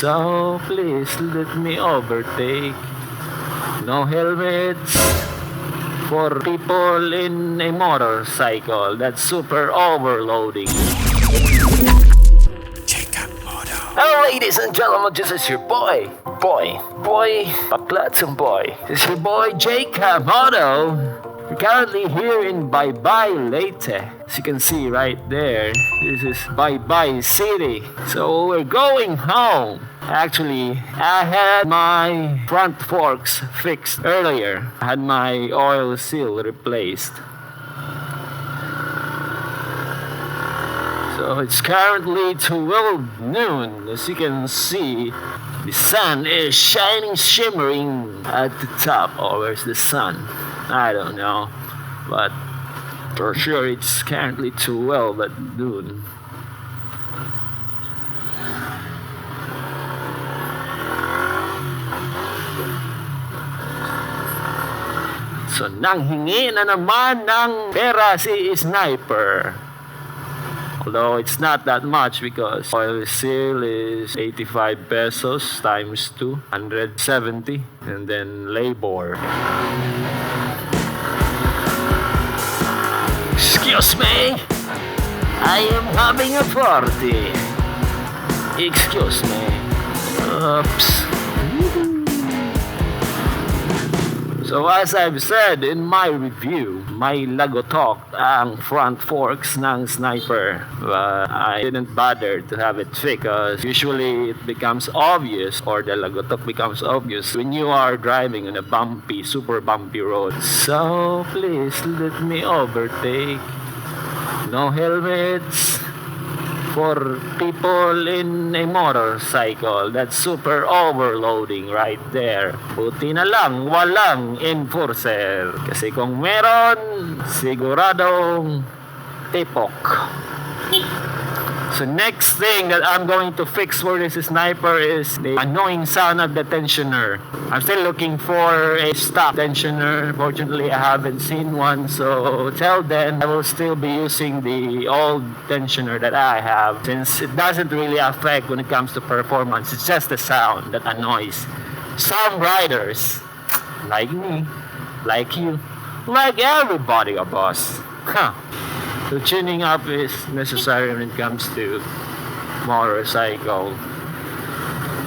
So please let me overtake. No helmets for people in a motorcycle that's super overloading. JCUTMoto. Hello ladies and gentlemen, this is your boy, Paklatsang boy. This is your boy JCUTMoto. We're currently here in Baybay City. As you can see right there, this is Baybay City. So we're going home. Actually, I had my front forks fixed earlier. I had my oil seal replaced. So it's currently 12 noon. As you can see, the sun is shining, shimmering at the top. Oh, where's the sun? I don't know. But for sure it's currently 12 at noon. So nanghingi na naman ng pera si Sniper. Although it's not that much because oil seal is 85 pesos times 2, 170, and then labor. Excuse me, I am having a party. Excuse me. Oops. So as I've said in my review, may lagotok ang front forks ng Sniper. But I didn't bother to have it fixed because usually it becomes obvious, or the lagotok becomes obvious when you are driving on a bumpy, super bumpy road. So please let me overtake. No helmets for people in a motorcycle that's super overloading right there. Buti na lang walang enforcer. Kasi kung meron, siguradong tipok. So next thing that I'm going to fix for this Sniper is the annoying sound of the tensioner. I'm still looking for a stock tensioner. Fortunately, I haven't seen one. So till then, I will still be using the old tensioner that I have, since it doesn't really affect when it comes to performance. It's just the sound that annoys some riders, like me, like you, like everybody of us. So tuning up is necessary when it comes to motorcycle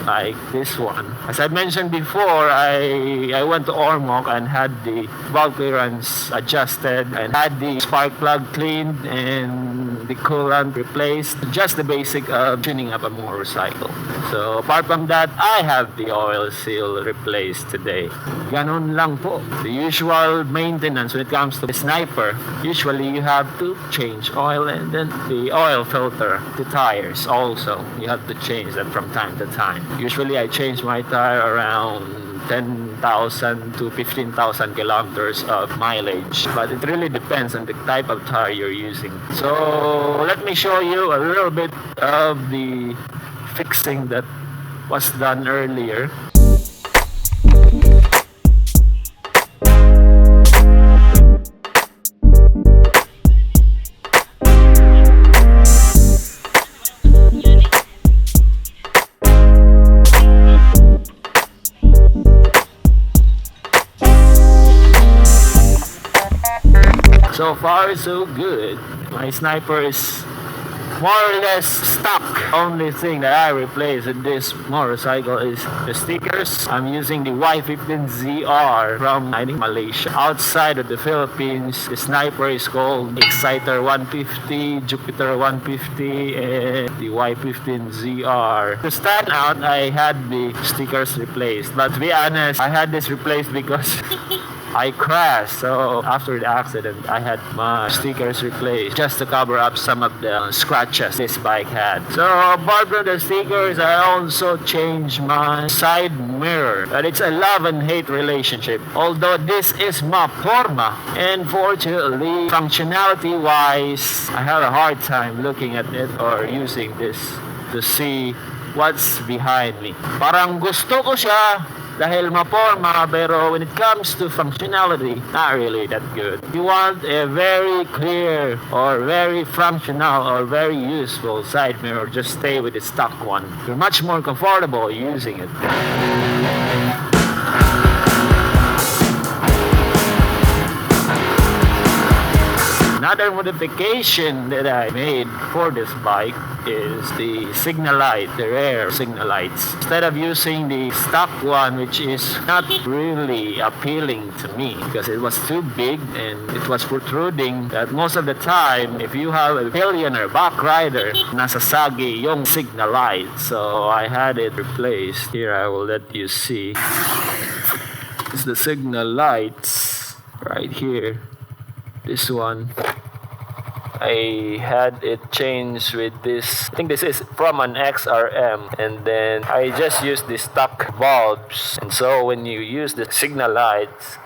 like this one. As I mentioned before, I went to Ormoc and had the valve clearance adjusted and had the spark plug cleaned and the coolant replaced. Just the basic of tuning up a motorcycle. So apart from that, I have the oil seal replaced today. Ganon lang po. The usual maintenance when it comes to the Sniper. Usually you have to change oil, and then the oil filter, the tires also. You have to change that from time to time. Usually I change my tire around 10,000 to 15,000 kilometers of mileage, but it really depends on the type of tire you're using. So let me show you a little bit of the fixing that was done earlier. So far, so good. My Sniper is more or less stuck. Only thing that I replaced in this motorcycle is the stickers. I'm using the Y15ZR from, I think, Malaysia. Outside of the Philippines, the Sniper is called Exciter 150, Jupiter 150, and the Y15ZR. To stand out, I had the stickers replaced. But to be honest, I had this replaced because I crashed, so after the accident I had my stickers replaced just to cover up some of the scratches this bike had. So apart from the stickers, I also changed my side mirror. But it's a love and hate relationship. Although this is my forma, and fortunately, functionality wise, I have a hard time looking at it or using this to see what's behind me. Parang gusto ko siya, dahil maporma, pero when it comes to functionality, not really that good. You want a very clear or very functional or very useful side mirror, just stay with the stock one. You're much more comfortable using it. Another modification that I made for this bike is the signal light, the rear signal lights. Instead of using the stock one, which is not really appealing to me because it was too big and it was protruding, that most of the time, if you have a billionaire back rider, nasasagi yung signal light. So I had it replaced. Here I will let you see. It's the signal lights right here. This one, I had it changed with this. I think this is from an XRM, and then I just used the stock bulbs. And so when you use the signal lights,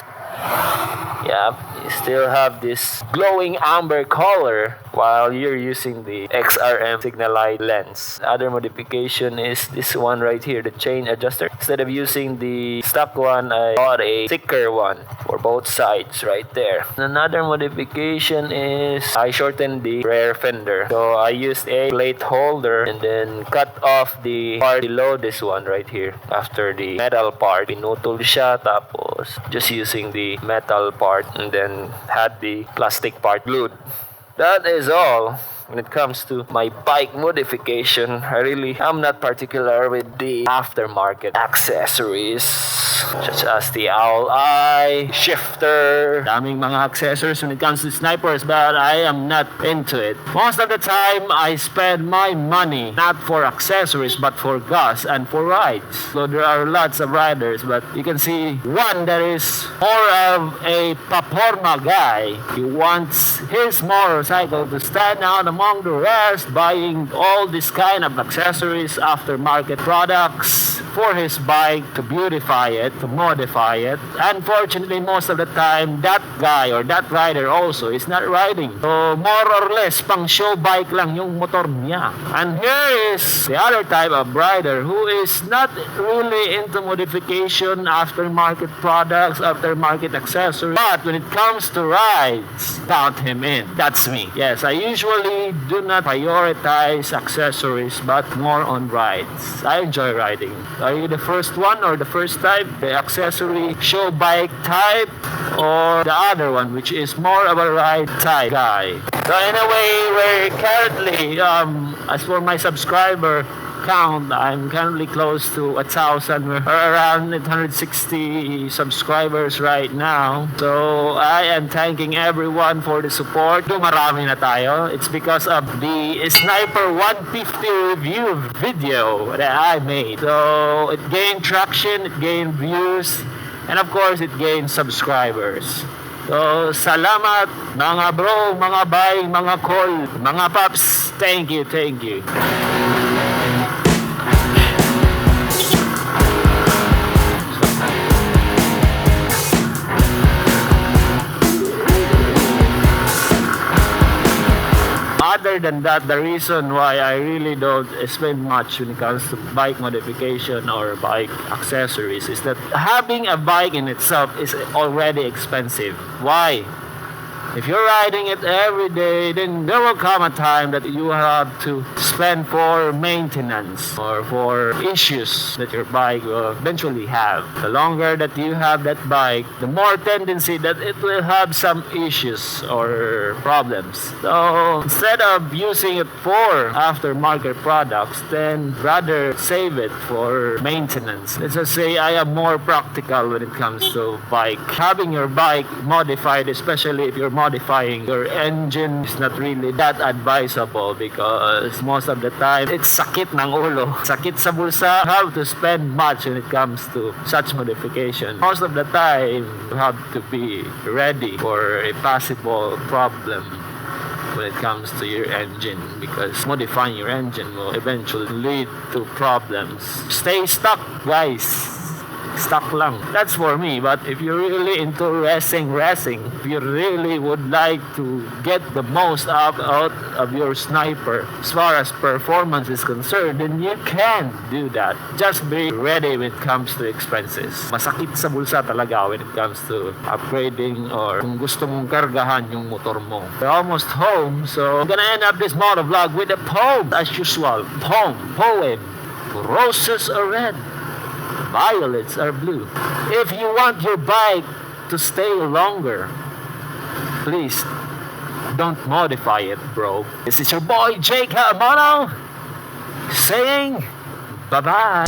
yeah, you still have this glowing amber color while you're using the XRM signal light lens. Other modification is this one right here, the chain adjuster. Instead of using the stock one, I bought a thicker one for both sides right there. Another modification is I shortened the rear fender. So I used a plate holder and then cut off the part below this one right here. After the metal part, pinutol siya, tapos just using the metal part and then had the plastic part glued. That is all. When it comes to my bike modification, I really am not particular with the aftermarket accessories such as the owl eye, shifter, daming mga accessories when it comes to snipers, but I am not into it. Most of the time, I spend my money not for accessories but for gas and for rides. So there are lots of riders, but you can see one that is more of a paporma guy. He wants his motorcycle to stand out among the rest, buying all this kind of accessories, aftermarket products for his bike to beautify it, to modify it. Unfortunately, most of the time, that guy or that rider also is not riding. So more or less, pang show bike lang yung motor niya. And here is the other type of rider who is not really into modification, aftermarket products, aftermarket accessories. But when it comes to rides, count him in. That's me. Yes, I usually do not prioritize accessories, but more on rides. I enjoy riding. Are you the first one or the first type, the accessory show bike type, or the other one, which is more of a ride type guy? So in a way, we're currently, as for my subscriber count, I'm currently close to 1,000. We're around 860 subscribers right now. So I am thanking everyone for the support. Marami na tayo. It's because of the Sniper 150 review video that I made. So it gained traction, it gained views, and of course it gained subscribers. So salamat mga bro, mga bay, mga call, mga paps. Thank you, thank you. Other than that, the reason why I really don't spend much when it comes to bike modification or bike accessories is that having a bike in itself is already expensive. Why? If you're riding it every day, then there will come a time that you have to spend for maintenance or for issues that your bike will eventually have. The longer that you have that bike, the more tendency that it will have some issues or problems. So instead of using it for aftermarket products, then rather save it for maintenance. Let's just say I am more practical when it comes to bike. Having your bike modified, especially if you're modifying your engine, is not really that advisable because most of the time it's sakit ng ulo, sakit sa bulsa. You have to spend much when it comes to such modification. Most of the time you have to be ready for a possible problem when it comes to your engine, because modifying your engine will eventually lead to problems. Stay stuck, guys. stock lang. That's for me. But if you're really into racing, if you really would like to get the most out of your Sniper as far as performance is concerned, then you can do that. Just be ready when it comes to expenses. Masakit sa bulsa talaga when it comes to upgrading or kung gusto mong kargahan yung motor mo. We're almost home, so I'm gonna end up this motovlog with a poem as usual. Poem. Roses are red, violets are blue. If you want your bike to stay longer, please don't modify it, bro. This is your boy JCUTMoto saying bye-bye.